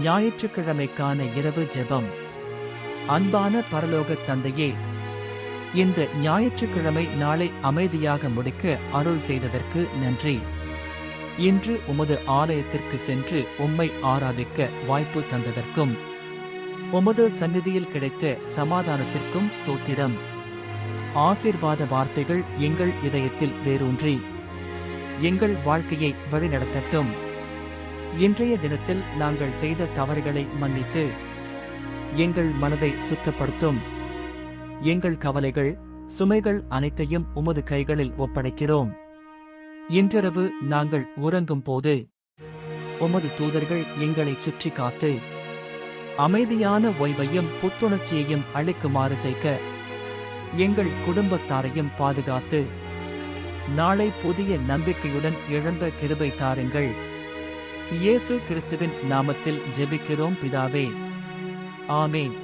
ஞாயிற்றுக்கிழமைக்கான இரவு ஜெபம். அன்பான பரலோக தந்தையே, இந்த ஞாயிற்றுக்கிழமை நாளை அமைதியாக முடிக்க அருள் செய்ததற்கு நன்றி. இன்று உமது ஆலயத்திற்கு சென்று உம்மை ஆராதிக்க வாய்ப்பு தந்ததற்கும் உமது சந்நிதியில் கிடைத்த சமாதானத்திற்கும் ஸ்தோத்திரம். ஆசீர்வாத வார்த்தைகள் எங்கள் இதயத்தில் வேரூன்றி எங்கள் வாழ்க்கையை வழிநடத்தட்டும். இன்றைய தினத்தில் நாங்கள் செய்த தவறுகளை மன்னித்து எங்கள் மனதை சுத்தப்படுத்தும். எங்கள் கவலைகள், சுமைகள் அனைத்தையும் உமது கைகளில் ஒப்படைக்கிறோம். இன்றிரவு நாங்கள் உறங்கும் போது உமது தூதர்கள் எங்களை சுற்றி காத்து அமைதியான ஓய்வையும் புத்துணர்ச்சியையும் அளிக்குமாறு செய்க. எங்கள் குடும்பத்தாரையும் பாதுகாத்து நாளை புதிய நம்பிக்கையுடன் எழும்ப கிருபை தாருங்கள். இயேசு கிறிஸ்துவின் நாமத்தில் ஜெபிக்கிறோம் பிதாவே. ஆமென்.